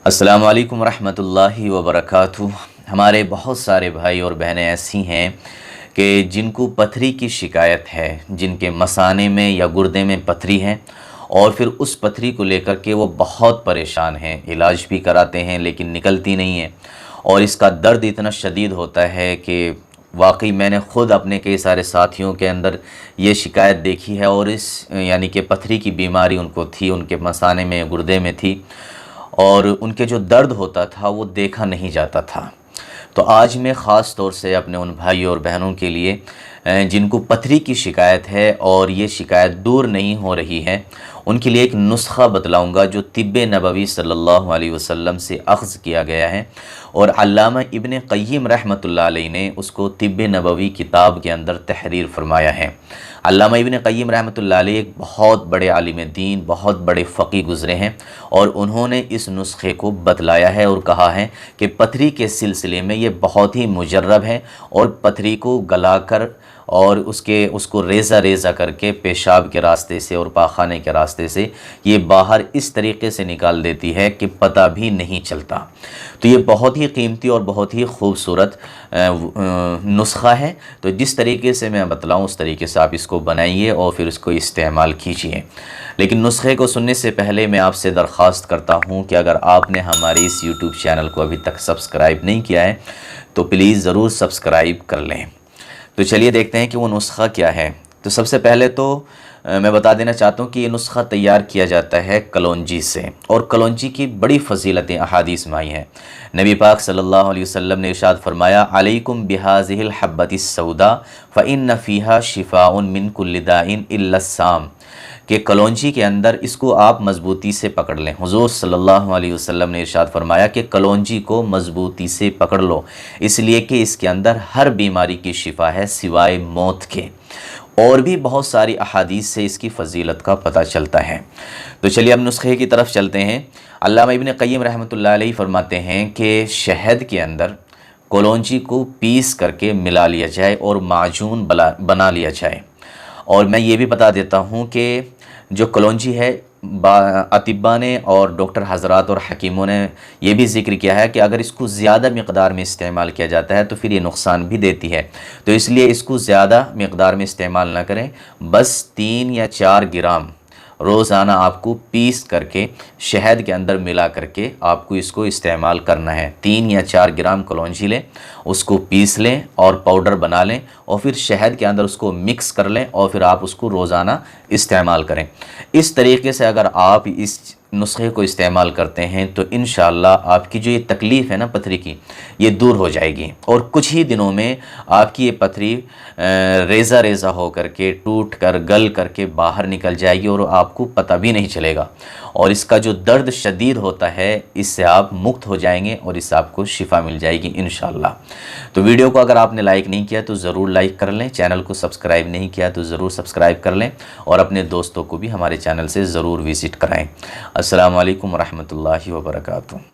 अस्सलामु अलैकुम रहमतुल्लाहि व बरकातुहू। हमारे बहुत सारे भाई और बहनें ऐसी हैं कि जिनको पथरी की शिकायत है, जिनके मसाने में या गुर्दे में पथरी है और फिर उस पथरी को लेकर के वो बहुत परेशान हैं। इलाज भी कराते हैं लेकिन निकलती नहीं है और इसका दर्द इतना शदीद होता है कि वाकई मैंने ख़ुद अपने कई सारे साथियों के अंदर ये शिकायत देखी है। और इस यानी कि पथरी की बीमारी उनको थी, उनके मसाने में गुर्दे में थी और उनके जो दर्द होता था वो देखा नहीं जाता था। तो आज मैं ख़ास तौर से अपने उन भाइयों और बहनों के लिए जिनको पथरी की शिकायत है और ये शिकायत दूर नहीं हो रही है, उनके लिए एक नुस्खा बतलाऊँगा जो तिब्बे नबवी सल्लल्लाहु अलैहि वसल्लम से अख़ज़ किया गया है और अल्लामा इब्न क़य्यिम रहमतुल्लाह अलैह ने उसको तिब्बे नबवी किताब के अंदर तहरीर फरमाया है। अल्लामा इब्न क़य्यिम रहमतुल्लाह अलैह एक बहुत बड़े आलिम दीन, बहुत बड़े फ़क़ीह गुज़रे हैं और उन्होंने इस नुस्खे को बतलाया है और कहा है कि पथरी के सिलसिले में ये बहुत ही मुजर्रब है और पथरी को गलाकर और उसको रेज़ा रेज़ा करके पेशाब के रास्ते से और पाखाने के रास्ते से ये बाहर इस तरीके से निकाल देती है कि पता भी नहीं चलता। तो ये बहुत ही कीमती और बहुत ही खूबसूरत नुस्खा है। तो जिस तरीके से मैं बतलाऊँ उस तरीके से आप इसको बनाइए और फिर इसको इस्तेमाल कीजिए। लेकिन नुस्खे को सुनने से पहले मैं आपसे दरख्वास्त करता हूँ कि अगर आपने हमारे इस यूट्यूब चैनल को अभी तक सब्सक्राइब नहीं किया है तो प्लीज़ ज़रूर सब्सक्राइब कर लें। तो चलिए देखते हैं कि वो नुस्खा क्या है। तो सबसे पहले तो मैं बता देना चाहता हूँ कि ये नुस्खा तैयार किया जाता है कलौंजी से और कलौंजी की बड़ी फ़जीलतें अहादीस में आई हैं। नबी पाक सल्लल्लाहु अलैहि वसल्लम ने इरशाद फरमाया, अलैकुम बिहाज़िहिल हब्बतिस सौदा फ़इन्न फ़ीहा शिफ़ाउन मिन कुल्लि दाइन इल्ला साम, कि कलौंजी के अंदर इसको आप मज़बूती से पकड़ लें। हुज़ूर सल्लल्लाहु अलैहि वसल्लम ने इरशाद फरमाया कि कलौंजी को मज़बूती से पकड़ लो, इसलिए कि इसके अंदर हर बीमारी की शिफा है सिवाय मौत के। और भी बहुत सारी अहादीस से इसकी फ़जीलत का पता चलता है। तो चलिए अब नुस्खे की तरफ चलते हैं। अल्लामा इब्न क़य्यिम रहमतुल्लाह अलैह फरमाते हैं कि शहद के अंदर कलौंजी को पीस करके मिला लिया जाए और माजून बना लिया जाए। और मैं ये भी बता देता हूँ कि जो कलौंजी है अतिब्बा ने और डॉक्टर हज़रात और हकीमों ने ये भी ज़िक्र किया है कि अगर इसको ज़्यादा मिक़दार में इस्तेमाल किया जाता है तो फिर ये नुकसान भी देती है। तो इसलिए इसको ज़्यादा मिक़दार में इस्तेमाल ना करें, बस 3 या 4 ग्राम रोज़ाना आपको पीस करके शहद के अंदर मिला करके आपको इसको इस्तेमाल करना है। 3 या 4 ग्राम कलौंजी लें, उसको पीस लें और पाउडर बना लें और फिर शहद के अंदर उसको मिक्स कर लें और फिर आप उसको रोज़ाना इस्तेमाल करें। इस तरीके से अगर आप इस नुस्खे को इस्तेमाल करते हैं तो इंशाअल्लाह आपकी जो ये तकलीफ़ है ना पथरी की, ये दूर हो जाएगी और कुछ ही दिनों में आपकी ये पथरी रेज़ा रेज़ा हो करके टूट कर गल करके बाहर निकल जाएगी और आपको पता भी नहीं चलेगा। और इसका जो दर्द शदीद होता है इससे आप मुक्त हो जाएंगे और इससे आपको शिफा मिल जाएगी इंशाअल्लाह। तो वीडियो को अगर आपने लाइक नहीं किया तो ज़रूर लाइक कर लें, चैनल को सब्सक्राइब नहीं किया तो ज़रूर सब्सक्राइब कर लें और अपने दोस्तों को भी हमारे चैनल से ज़रूर विज़िट कराएँ। अस्सलामु अलैकुम रहमतुल्लाहि व बरकातुहू।